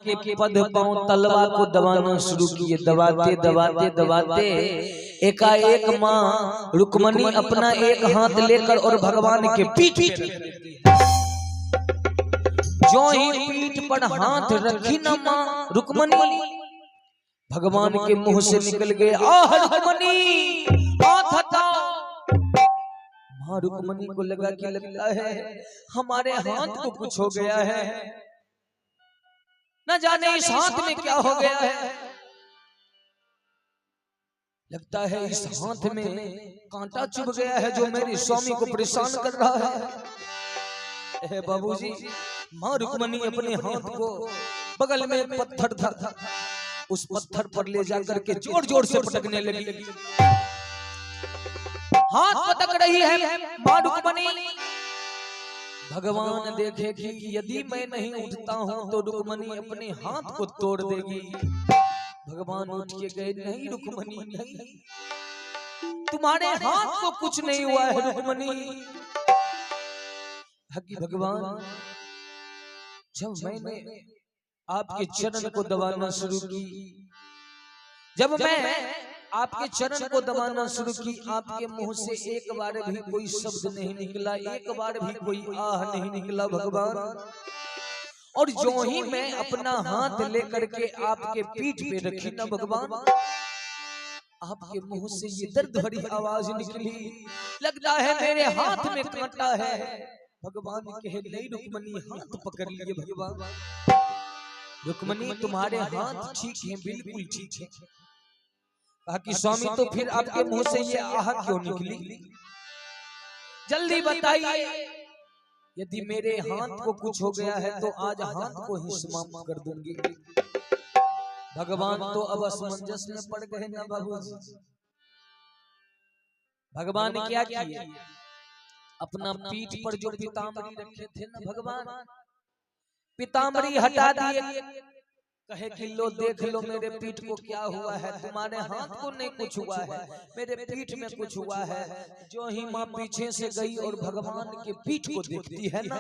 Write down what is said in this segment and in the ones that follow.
के पद पांव तलवा को दबाना शुरू किए। दबाते दबाते दबाते एकाएक माँ रुक्मणी अपना एक हाथ लेकर और भगवान के पीठ पे रख देती है। जो ही पीठ पर हाथ रखी न माँ रुक्मणी, भगवान के मुंह से निकल गए आह रुक्मणी हाथ हटाओ। माँ रुक्मणी को लगा कि लगता है हमारे हाथ को कुछ हो गया है, न जाने इस हाथ में क्या हो गया है। लगता है इस हाथ में कांटा चुभ गया है जो मेरे स्वामी को परेशान कर रहा है। बाबूजी, माँ रुक्मणी अपने हाथ को बगल में एक पत्थर था, उस पत्थर पर ले जाकर के जोर जोर से पटकने लगी। हाथ पटक रही है माँ रुक्मणी। भगवान देखे कि यदि मैं नहीं उठता हूं तो रुक्मणी अपने हाथ को तोड़ देगी। भगवान उठ के गए, नहीं रुक्मणी नहीं, तुम्हारे हाथ को कुछ नहीं हुआ है रुक्मणी। भगवान, जब मैंने आपके चरण को दबाना शुरू की, जब मैं आपके चरण को दबाना शुरू की, आपके मुंह से एक बार भी कोई शब्द नहीं निकला, एक बार भी कोई आह नहीं निकला भगवान। और जो ही मैं अपना हाथ लेकर के आपके पीठ पे रखी ना भगवान, आपके मुंह से ये दर्द भरी आवाज निकली, लगता है मेरे हाथ में कांटा है। भगवान कहे, नहीं रुक्मणी हाथ पकड़ लिए। भगवान, रुक्मणी तुम्हारे हाथ ठीक है, बिल्कुल ठीक है। कहा कि स्वामी तो फिर आपके मुंह से ये आह क्यों निकली, जल्दी बताइए। यदि मेरे हाथ को कुछ हो गया है तो आज हाथ को ही समाप्त कर दूंगी। भगवान तो अब असमंजस में पड़ गए ना बाबूजी। भगवान ने क्या किया, अपना पीठ पर जो पीताम्बरी रखे थे ना भगवान, पीताम्बरी हटा दिए। कहे कि लो देख लो मेरे पीठ को क्या हुआ है, तुम्हारे हाथ को नहीं कुछ हुआ है, मेरे पीठ में कुछ हुआ है। जो ही माँ पीछे से गई और भगवान के पीठ को देखती है ना,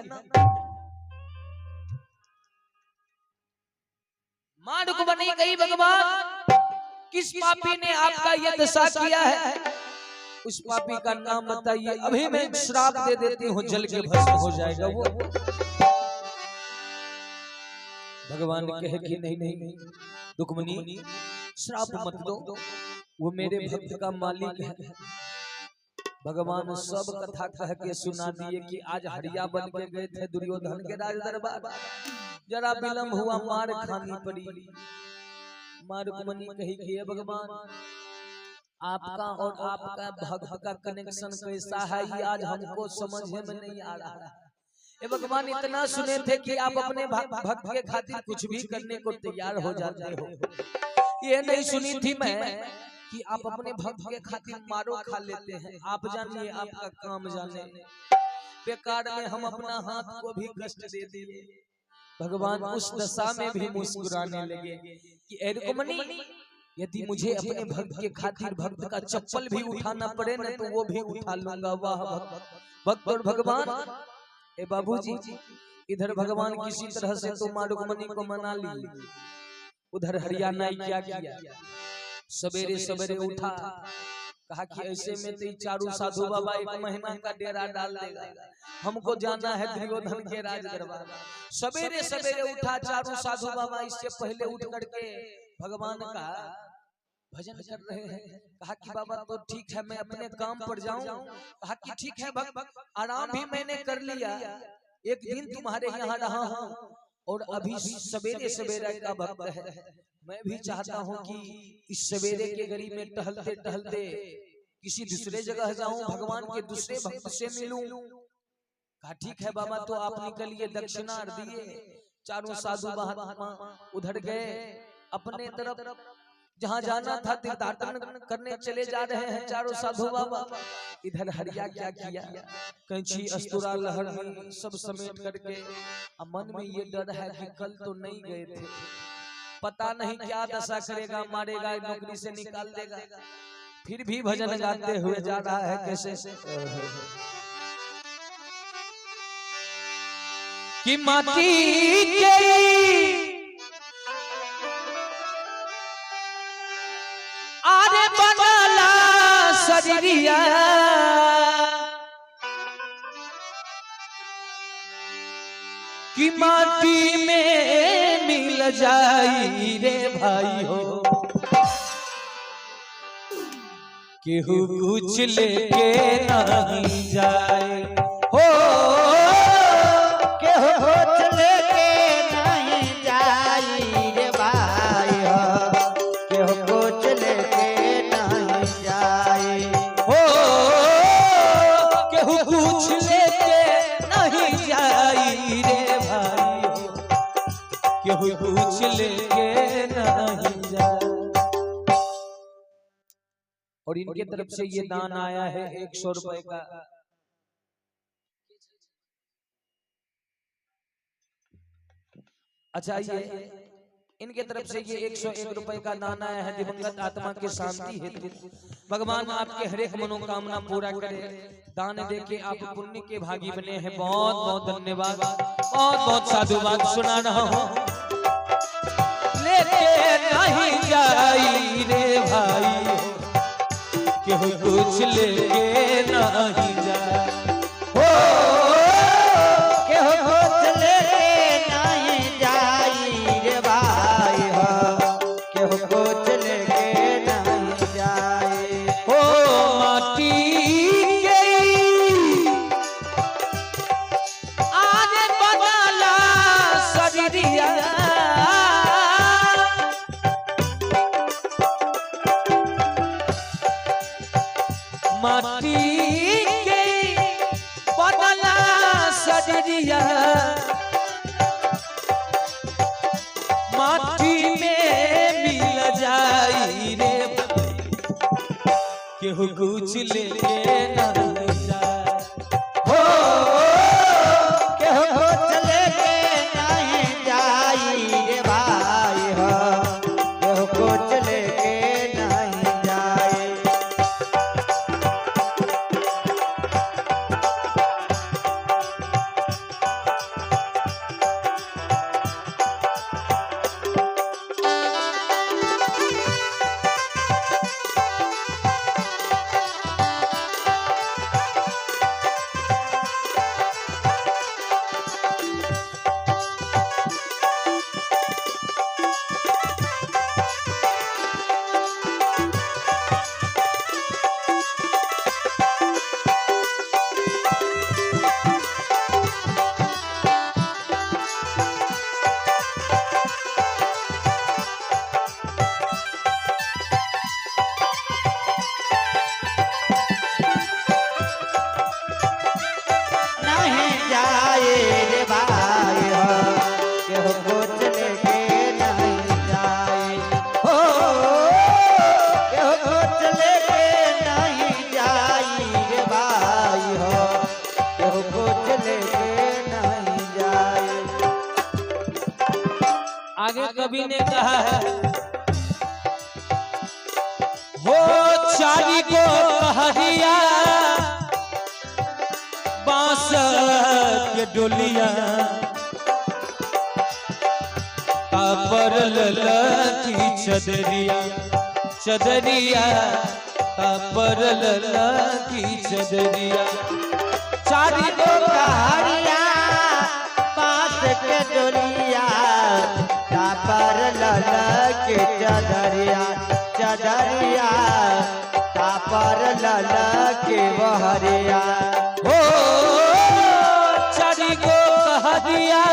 माँ रुक्मणी गई, भगवान किस पापी ने आपका यह दशा किया है, उस पापी का नाम बताइए, अभी मैं श्राप दे देती हूँ, जल के भस्म हो जाएगा वो। भगवान कहे कि नहीं नहीं रुक्मणी श्राप मत दो, वो मेरे भक्त का मालिक है। भगवान सब कथा कह के सुना दिए कि आज हरिया बन के गए थे दुर्योधन के राज दरबार, जरा विलंब हुआ, मार खानी पड़ी। माँ रुक्मणी कही कि भगवान आपका और आपका भक्त का कनेक्शन कैसा है, ये आज हमको समझ में नहीं आ रहा है। भगवान इतना सुने थे कि आप अपने भक्त के खातिर कुछ भी करने को तैयार हो जाते हो। ये नहीं सुनी थी मैं कि आप अपने भक्त के खातिर मारो खा लेते हैं। आप जानिए, आपका काम जाने, बेकार में हम अपना हाथ को भी कष्ट दे दिए। भगवान उस दशा में भी मुस्कुराने लगे कि रुक्मणी, यदि मुझे अपने भक्त के खातिर भक्त का चप्पल भी उठाना पड़े ना तो वो भी उठा लूंगा। वाह भक्त और भगवान। बाबूजी, इधर भगवान किसी तरह से तो माँ रुक्मणी को मना ली, उधर हरियाणा क्या किया, सवेरे सवेरे उठा, कहा कि ऐसे में तो चारू साधु बाबा 1 महीना का डेरा डाल देगा, हमको जाना है दुर्योधन के राज दरबार। सवेरे सवेरे उठा चारू साधु बाबा, इससे पहले उठ करके भगवान का भजन कर रहे हैं। कहा कि बाबा तो ठीक है, मैं अपने काम पर जाऊं। कहा कि ठीक है भक्त, आराम भी मैंने कर लिया, एक दिन तुम्हारे यहाँ रहा हूँ और अभी सवेरे सवेरे का भक्त है, मैं भी चाहता हूँ कि इस सवेरे के गली में टहलते टहलते किसी दूसरे जगह जाऊं, भगवान के दूसरे भक्त से मिलूं। कहा ठीक है बाबा, तो आप निकलिए। दक्षिणा दिए, चारों साधु महात्मा उधर गए, अपने तरफ जहाँ जाना था तीर्थाटन करने चले जा रहे हैं चारों साधु बाबा। इधर हरिया क्या किया, कैंची अस्तुरा लहर में सब समेट करके, मन में ये डर है कि कल तो नहीं गए थे, पता नहीं क्या दशा करेगा, मारेगा, नौकरी से निकाल देगा। फिर भी भजन गाते हुए जा रहा है। कैसे कि माटी के शरीरिया कि माटी में मिल जाई रे भाई हो केहू कुछ लेके नहीं जाए हो केहू कुछ लेके नहीं जाई रे भाई हो केहू कुछ लेके नहीं जाए हो केहू कुछ लेके नहीं जाई रे भाई हो केहू कुछ लेके नहीं जाए। और इनके तरफ से ये दान आया है 100 रुपए का। अच्छा ये इनके तरफ से ये 101 रुपए का दान आया है दिवंगत आत्मा के शांति हेतु। भगवान आपके हर एक मनोकामना पूरा करे। दान देके आप पुण्य के भागी बने हैं। बहुत बहुत धन्यवाद। बहुत बहुत साधुवाद सुना रहा हूँ। लेके नहीं जाई रे भाई केहू कुछ लेके नहीं जाए हो केहू कुछ लेके नहीं जाई रे भाई हो केहू कुछ लेके नहीं जाए हो माटी के आज बदला शरीरिया माटी के बदला शरीरिया माटी में मिल जाई रे केहू कुछ लेके नहीं जाए हो केहू कुछ लेके नहीं जाई रे भाई हो केहू कुछ लेके नहीं जाए नहीं जाए रे भाई हो केहू कुछ लेके नहीं जाए हो केहू कुछ लेके नहीं जाई रे भाई हो केहू कुछ लेके नहीं जाए आगे कवि ने कहा है हो चारी को हरिया बांस के डोलिया पर ललकी चदरिया चदरिया पर ललकी चदरिया चारी को कहारिया पास के डोलिया पर ललकी चदरिया चदरिया पर ललकी बहरिया हो चारी को हरिया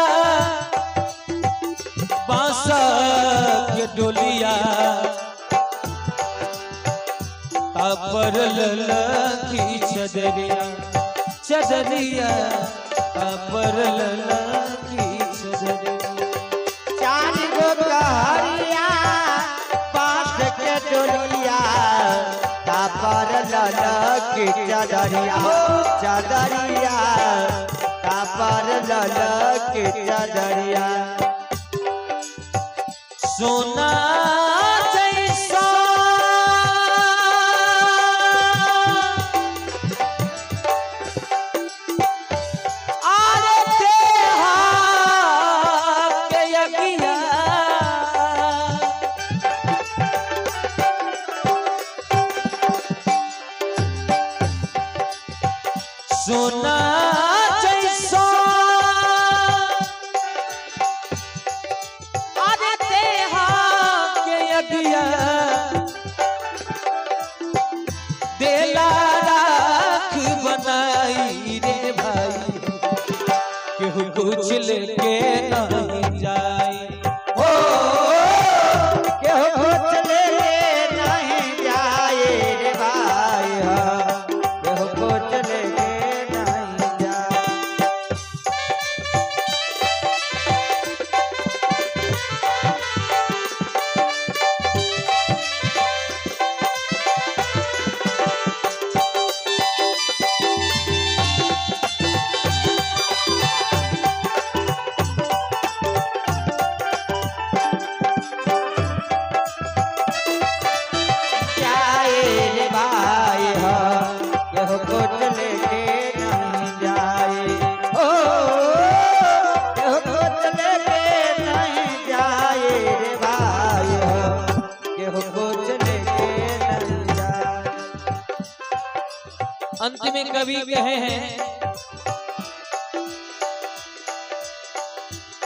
बांस के डोलिया पर ललकी चदरिया चदरिया पर ललकी चदरिया चार गो कहरिया पास के डोलिया पर ललकी चदरिया चदरिया पर ललकी चदरिया सोना जैसा आरते के यगिया कुछ लेके नहीं जाए। हो केहू कुछ लेके नहीं जाए रे भाई हो, केहू कुछ लेके नहीं जाए। जाए रे भाई हो, केहू कुछ लेके नहीं जाए। हो केहू कुछ लेके नहीं जाए रे भाई हो, केहू कुछ लेके नहीं जाए। अंत में कवि कहे हैं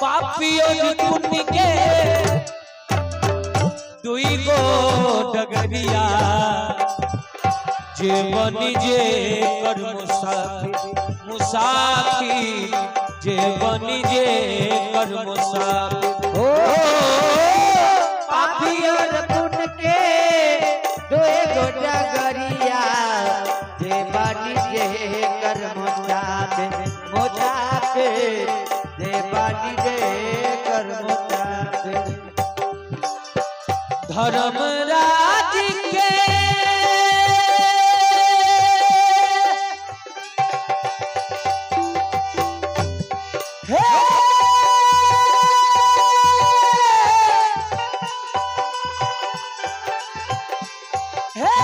पापियों पुण्य के दुई गो डगरिया जे बनी जे कर मुसाफिर जे बनी जे कर मुसाफिर। हो पापियों पुण्य के दुई गो डगरिया जे बनी जे कर मुसाफिर, मुसाफिर जे बनी जे कर मुसाफिर। धर्मराज के हे हे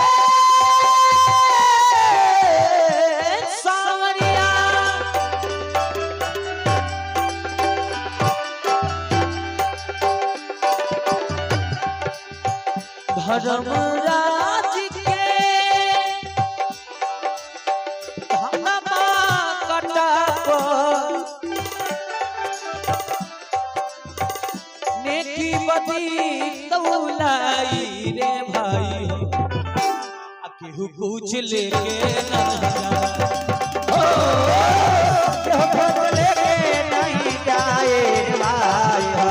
सावरिया धर्मराज के धनमा कटा नेकी बदी तौलाई रे भाई हो, केहू कुछ लेके न जाए। हो केहू कुछ लेके नहीं जाए रे भाई हो,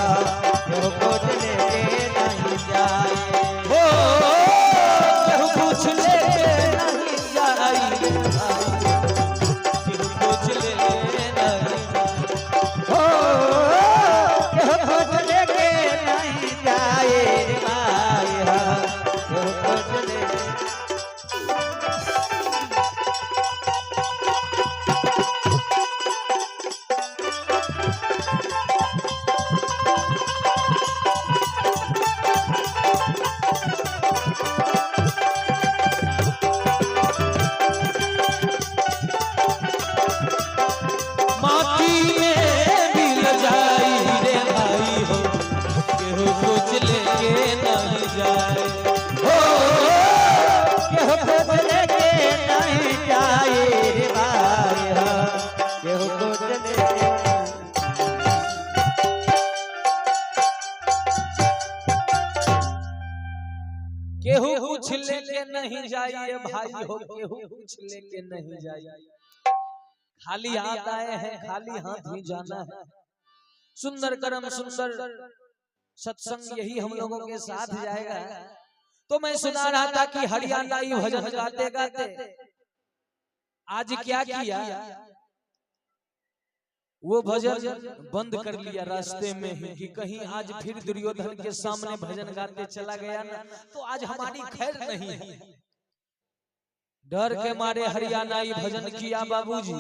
केहू कुछ लेके नहीं जाए। हो केहू कुछ लेके नहीं जाए, केहू कुछ लेके नहीं जाए। हो केहू कुछ लेके नहीं जाए रे भाई हो, केहू कुछ लेके। माटी में मिल जाई रे भाई हो, केहू कुछ लेके नहीं जाए। हो केहू कुछ लेके नहीं जाए रे भाई हो, केहू कुछ लेके। केहू कुछ लेके नहीं जाइए भाई हो, केहू कुछ लेके नहीं जाइए। खाली हाथ आए हैं, खाली हाथ ही जाना है। सुंदर कर्म सुंदर सत्संग यही हम लोगों के साथ जाएगा। तो मैं सुना रहा था कि हरियाणाई भजन गाते गाते आज क्या किया, वो भजन बंद कर लिया रास्ते में ही कि कहीं आज फिर दुर्योधन के सामने भजन गाते चला गया ना तो आज हमारी खैर नहीं है। डर के मारे हरियाणाई भजन किया बाबूजी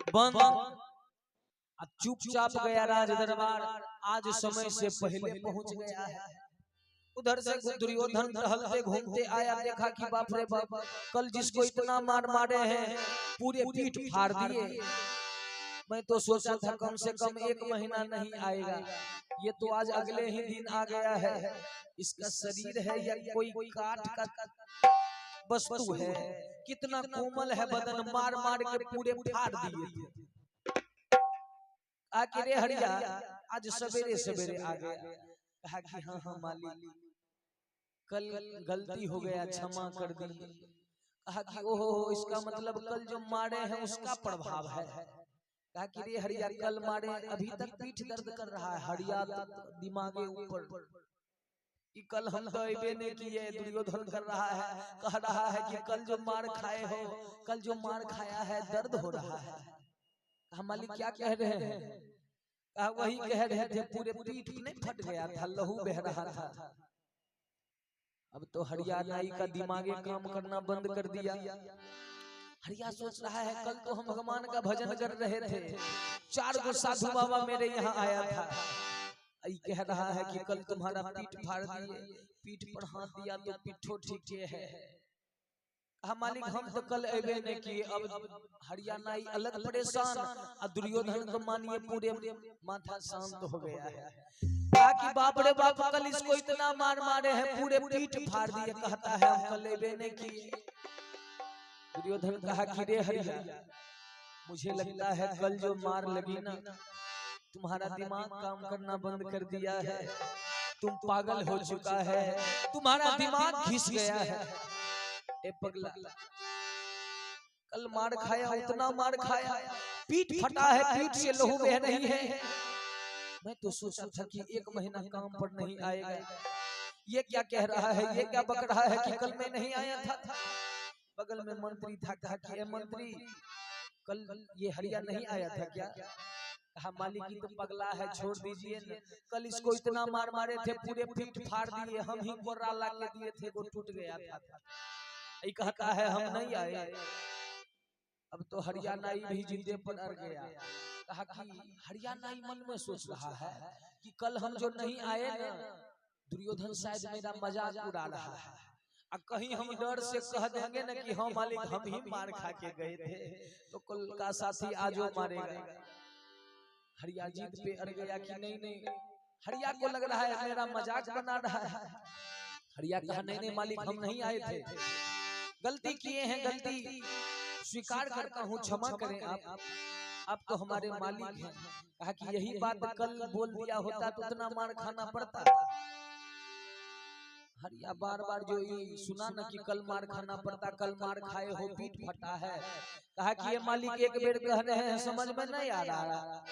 बंद, चुपचाप गया राज दरबार। आज समय से पहले पहुंच गया है। उधर से दुर्योधन टहलते घूमते आया, देखा कि बाप रे बाप, कल जिसको इतना मार मारे हैं पूरे पीठ फाड़ दिए। मैं तो सोचा था कम से कम 1 महीना नहीं आएगा, ये तो आज अगले ही दिन आ गया है। इसका शरीर है या कोई काठ का वस्तु है, कितना कोमल है बदन, मार मार के पूरे फाड़ दिए थे। आखिर हरिया आज सवेरे सवेरे आ गया, कहा कि हाँ हाँ मालिक कल गलती हो गया, क्षमा कर दी। कहा कि ओहो इसका मतलब कल जो मारे हैं उसका प्रभाव है। कहा कि रे हरिया कल मारे अभी तक पीठ दर्द कर रहा है। हरिया दिमागे ऊपर कि कल हम तो अबे नहीं किए, दुर्योधन कर रहा है, कह रहा है कि कल जो मार खाए हो, कल जो मार खाया है दर्द हो रहा है। हम मालिक क्या कह रहे हैं? वही कह रहे थे पूरे पीठ नहीं फट गया था, लहू बह रहा था। अब तो हरियाणाई का दिमागे काम करना बंद कर दिया। हरिया सोच रहा है कल तो हम भगवान का भजन कर रहे थे, 4 गो साधु बाबा मेरे यहाँ आया था, कह रहा है कि कल तुम्हारा पीठ फाड़ दिए, पीठ पर हाथ दिया तो पीठो ठीक है। हम मालिक हम तो कल अबे नहीं किए। अब हरियाणाई अलग परेशान, और दुर्योधन को मानिए पूरे माथा शांत हो गया है। कि बाप रे बाप कल इसको इतना मार मारे हैं, पूरे पीठ फाड़ दिए, कहता है हम कल अबे नहीं किए। दुर्योधन कहा कि रे हरिया मुझे लगता है कल जो मार लगी ना, तुम्हारा दिमाग काम करना बंद कर दिया है, तुम पागल हो चुका है, तुम्हारा दिमाग घिस गया है। ए पगला कल मार खाया, उतना मार खाया, पीठ फटा है, पीठ से लहू बह रही है। मैं तो सोचा था कि 1 महीना काम पर नहीं आएगा, ये क्या कह रहा है, ये क्या बक रहा है कि कल मैं नहीं आया था। बगल में मंत्री था, कहा कि मंत्री कल ये हरिया नहीं आया था क्या? कहा मालिक की तो पगला है, छोड़ दीजिए न, कल इसको इतना मार मारे थे, पूरे पीठ फाड़ दिए, हम ही कोर्रा ला के दिए थे, वो टूट गया था। ये कहता है हम नहीं आए। अब तो हरियाणाई भी जिंदे पर अड़ गया। कहा कि हरियाणाई मन में सोच रहा है कि कल हम जो नहीं आए ना, दुर्योधन शायद मेरा मजाक उड़ा रहा है, और कहीं हम डर से कह देंगे ना कि हाँ मालिक हम ही मार खा के गए थे, तो कल का साथी आजो मारेगा। हरिया जीत पे अड़ गया कि नहीं नहीं, हरिया को लग रहा है मेरा मजाक बना रहा है। हरिया कहा नहीं नहीं मालिक हम नहीं आए थे, गलती किए हैं, गलती स्वीकार करता हूँ, क्षमा करें आप तो हमारे मालिक हैं। कहा कि यही बात कल बोल दिया होता तो उतना मार खाना पड़ता। हरिया बार बार जो सुना न कि कल मार खाना पड़ता, कल मार खाए हो, पीठ फटा है। कहा कि ये मालिक एक बेर कह रहे हैं, समझ में नहीं आ रहा।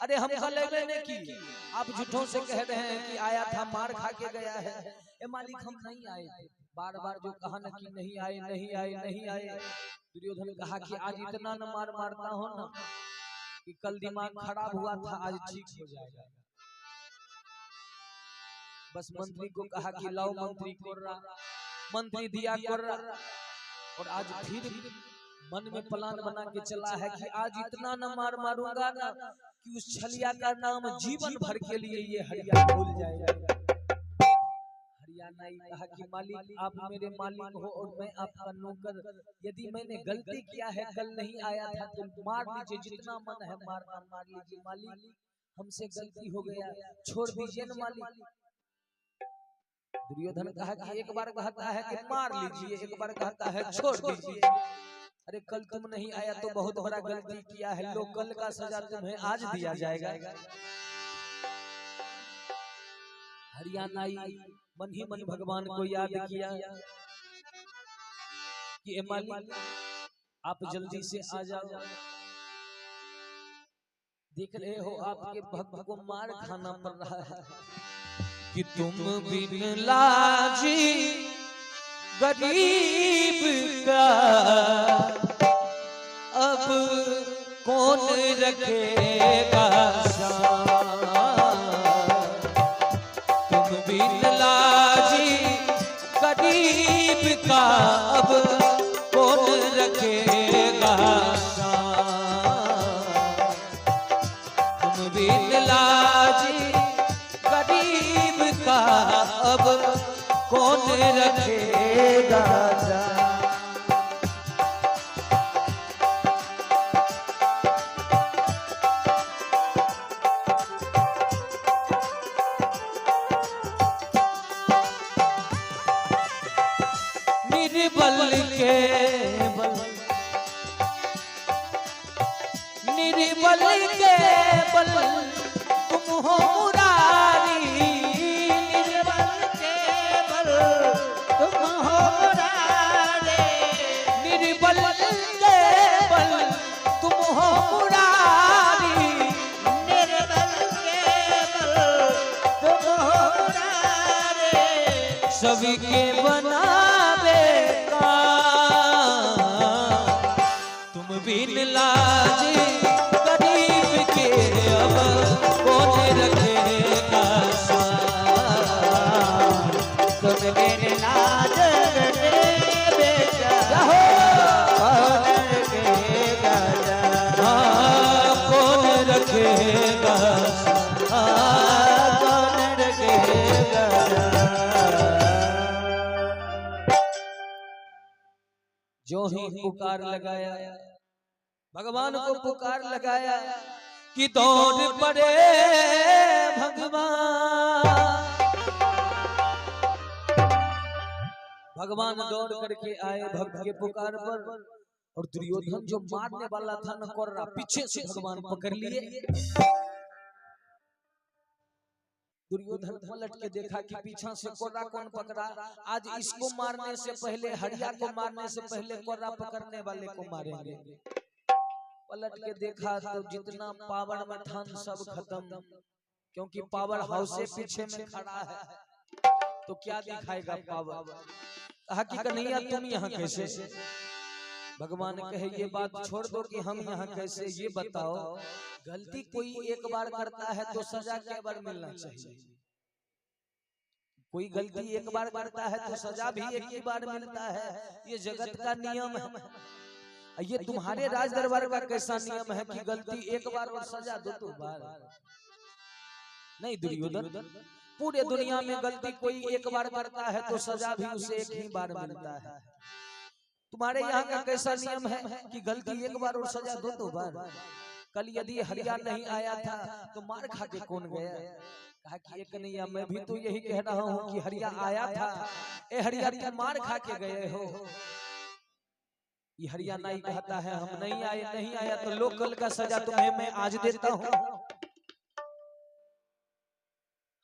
अरे हम कल नहीं की, आप झूठों से कह रहे हैं कि आया था, मार खा के गया है। ये मालिक हम नहीं आए थे, बार बार जो कहा न कि नहीं आए नहीं आए नहीं आए। दुर्योधन कहा कि आज इतना न मार मारता हो ना कि कल दिमाग खराब हुआ था, आज ठीक हो जाएगा। बस मंत्री को कहा कि लाओ मंत्री कोर्रा, मंत्री दिया कोर्रा, और आज फिर मन में प्लान बना के चला है कि आज इतना न मार मारूंगा ना कि उस छलिया का नाम जीवन भर के लिए ये हरिया भूल जाएगा। हरियाणाई कहा कि मालिक आप मेरे मालिक हो और मैं आपका नौकर, यदि मैंने गलती किया है, कल नहीं आया था तो मार लीजिए, जितना मन है मारना मार लीजिए, मालिक हमसे गलती हो गया, छोड़ दीजिए न मालिक। दुर्योधन कहा कि एक बार कहता है कि मार लीजिए, एक बार कहता है छोड़ दीजिए। अरे कल तुम नहीं आया तो बहुत बड़ा गलती किया है, लो कल का सजा तुम्हें आज दिया जाएगा। हरियाणाई मन ही मन भगवान को याद किया कि मालिक आप जल्दी से आ जाओ, देख रहे हो आपके भक्त को मार खाना पड़ रहा है कि तुम बिन लाजी गरीब का अब कौन रखेगा तुम बिन लाजी गरीब का अब कौन रखेगा तुम बिन लाजी गरीब का अब कौन रखेगा। निर्बल के बल निर्बल के बल तुम हो मुरारी, निर्बल के बल तुम हो मुरारी, निर्बल के बल तुम हो मुरारी। सभी के बनावे का तुम बिन लाज गरीब के अब कौन रखेगा साथ तुम बिन लाज गरीब के कौन रखेगा साथ कौन रखेगा कौन रखेगा। जो ही पुकार लगाया भगवान को पुकार लगाया कि दौड़ पड़े भगवान दौड़ करके आए भक्त के पुकार पर। और दुर्योधन जो मारने वाला था न कोर्रा, पीछे से भगवान पकड़ लिए। दुर्योधन पलट के देखा कि पीछा से कोर्रा कौन पकड़ा। आज इसको मारने से पहले, हरिया को मारने से पहले कोर्रा पकड़ने वाले को मारेंगे। पलट के देखा तो जितना पावर में था सब खत्म, क्योंकि पावर हाउस से पीछे में खड़ा है। तो क्या दिखाएगा पावर? कहा कि कन्हैया तुम यहाँ कैसे? भगवान कहे ये बात छोड़ दो कि हम यहाँ कैसे, ये बताओ गलती कोई एक बार करता है तो सजा कै बार मिलना चाहिए? कोई गलती एक बार करता है तो सजा भी एक ही बार मिलता है। ये जगत का नियम है। ये तुम्हारे राज दरबार का कैसा नियम है कि गलती एक बार और सजा दो बार? नहीं दुर्योधन, पूरे दुनिया में गलती कोई एक बार करता है तो सजा भी उसे एक ही बार मिलता है। तुम्हारे यहाँ का कैसा नियम है कि गलती एक बार और सजा दो बार? कल यदि हरिया नहीं आया था तो मार खा के कौन गया? कहा कि ये कन्हैया मैं भी तो यही कह रहा हूँ कि हरिया आया था। ए हरिया तुम मार खा के गए हो। ये हरिया नहीं कहता है हम नहीं आए, नहीं आया तो लोकल का सजा तुम्हें मैं आज देता हूँ।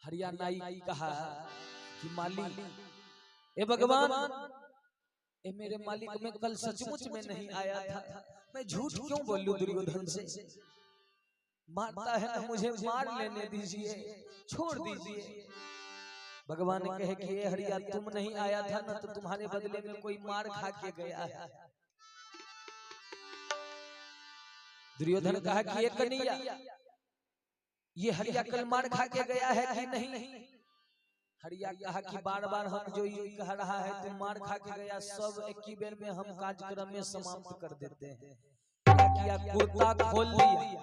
हरिया नाई कहा कि मालिक ए भगवान, ए मेरे मालिक मैं कल सचमुच में नहीं आया था, मैं झूठ क्यों बोलूं दुर्योधन से? मारता है ना मुझे मार लेने दीजिए, छोड़ दीजिए। भगवान कहे कि ए हरिया तुम नहीं आया था ना तो तुम्हारे बदले में कोई मार खा के गया है। दुर्योधन कहा कि ये कन्हैया ये हरिया कल मार खा के गया है कि नहीं? हरिया कहा कि बार बार हम जो ये कह रहा है तुम मार खा के गया, सब एक ही बेर में हम कार्यक्रम में समाप्त कर देते हैं। क्या किया? कुर्ता खोल दिया,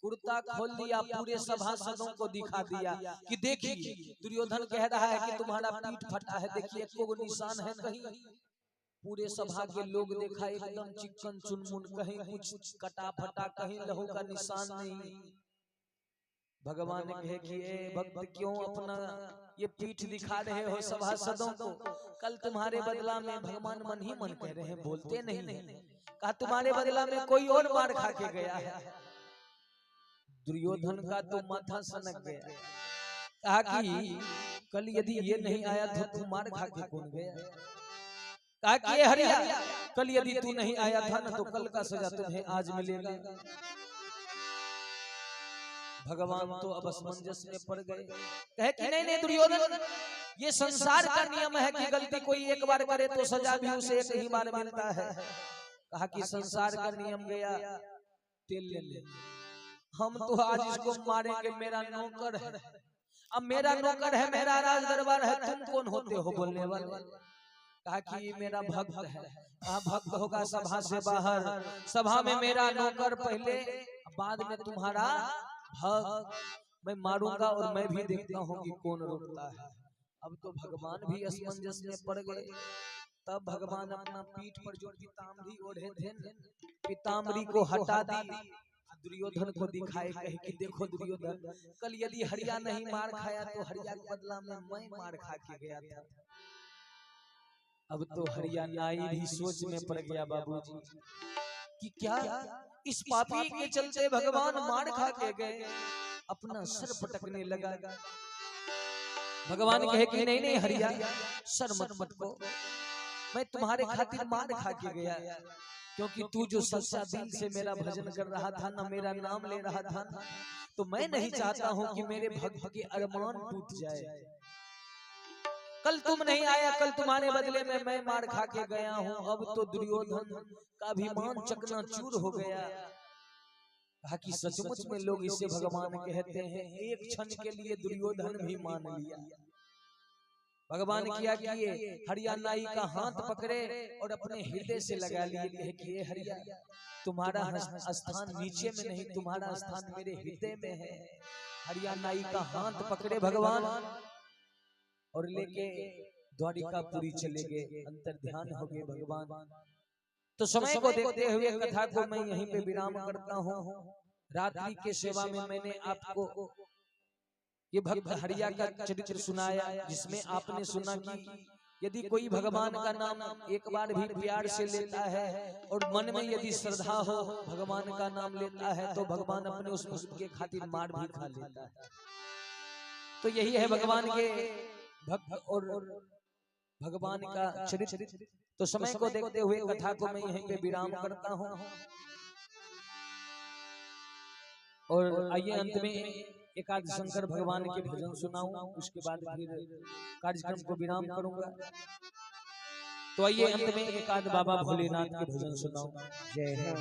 कुर्ता खोल दिया, पूरे सभासदों को दिखा दिया कि देखिए दुर्योधन कह रहा है कि तुम्हारा पीठ फटा है, देखिए एको निशान है कहीं? पूरे सभा के लोग देखा एकदम चिकन चुनमुन, कहीं कुछ कटा फटा, कहीं लहू का निशान नहीं। भगवान कहे कि ए भक्त क्यों अपना ये पीठ दिखा रहे हो सभासदों को? कल तुम्हारे बदला में भगवान मन ही मन कह रहे हैं, बोलते नहीं। कहा तुम्हारे बदला में कोई और मार खा के गया है। दुर्योधन का तो माथा सनक गया। कहा कि कल यदि ये नहीं आया तो तू मार खा के कौन गया? कहा कि ये हरिया कल यदि तू नहीं आया था ना तो कल का सजा तुम्हें आज मिलेगा। भगवान तो अब असमंजस में पड़ गए। कहे कि नहीं दुर्योधन, ये संसार का नियम है कि गलती कोई एक बार करे तो सजा भी उसे एक ही बार मिलता है। कहा कि संसार का नियम गया तेल ले, हम तो आज इसको मारेंगे, मेरा नौकर है। अब मेरा नौकर है, मेरा राज दरबार है, तुम कौन होते हो बोलने वाले? कहा कि मेरा भक्त है। कहा भक्त होगा सभा से बाहर, सभा में मेरा नौकर पहले, बाद में तुम्हारा भक्त। मैं मारूंगा और मैं भी देखता हूँ कि कौन रोकता है। अब तो भगवान भी असमंजस में पड़ गए। तब भगवान अपना पीठ पर जो पीताम्बरी ओढ़े थे, पीताम्बरी को हटा दी, दुर्योधन को दिखाए, कहे कि देखो दुर्योधन, कल यदि हरिया नहीं मार खाया तो हरिया के बदला में मैं मार खा के गया था। अब तो हरिया नाई भी सोच में पड़ गया बाबूजी कि क्या इस पापी के चलते भगवान मार खा के गए। अपना सर पटकने लगा। भगवान कहे कि नहीं हरिया, सर मत पटको, मैं तुम्हारे खातिर मार खा के गया, क्योंकि तू जो सच्चा दिल से मेरा भजन कर रहा था ना, मेरा नाम ले रहा था ना, तो मैं नहीं चाहता हूँ कि मेरे भक्त के अरमान टूट जाए। कल तुम नहीं आया, कल तुम्हारे बदले में मैं मार खा के गया हूं, अब तो दुर्योधन का अभिमान चकनाचूर हो गया। कहा कि सचमुच में लोग इसे भगवान कहते हैं, एक क्षण के लिए दुर्योधन भी मान लिया। भगवान क्या किए, हरियाणाई का हाथ पकड़े और अपने हृदय से लगा लिए, कहे कि हरिया तुम्हारा स्थान नीचे में नहीं, तुम्हारा स्थान मेरे हृदय में है। हरियाणाई का हाथ पकड़े भगवान और लेके द्वारिकापुरी चले गए, अंतर ध्यान हो गए भगवान। तो समय को देखते हुए कथा को मैं यहीं पे विराम करता हूँ। रात्रि के सेवा में मैंने आपको ये भक्त हरिया का चरित्र सुनाया, जिसमें आपने सुना कि यदि कोई भगवान का नाम एक बार भी प्यार से लेता है और मन में यदि श्रद्धा हो, भगवान का नाम लेता है, तो भगवान अपने उस भक्त के खातिर मार भी खा लेता है। तो यही है भगवान के भक्त और भगवान का चरित्र। तो समय को देखते हुए कथा को मैं यहीं पे विराम करता हूँ और आइए अंत में एकाद शंकर भगवान के भजन सुनाऊं, उसके बाद फिर कार्यक्रम को विराम करूंगा। तो आइए अंत में एकाद बाबा भोलेनाथ के भजन सुनाऊं। जय हो।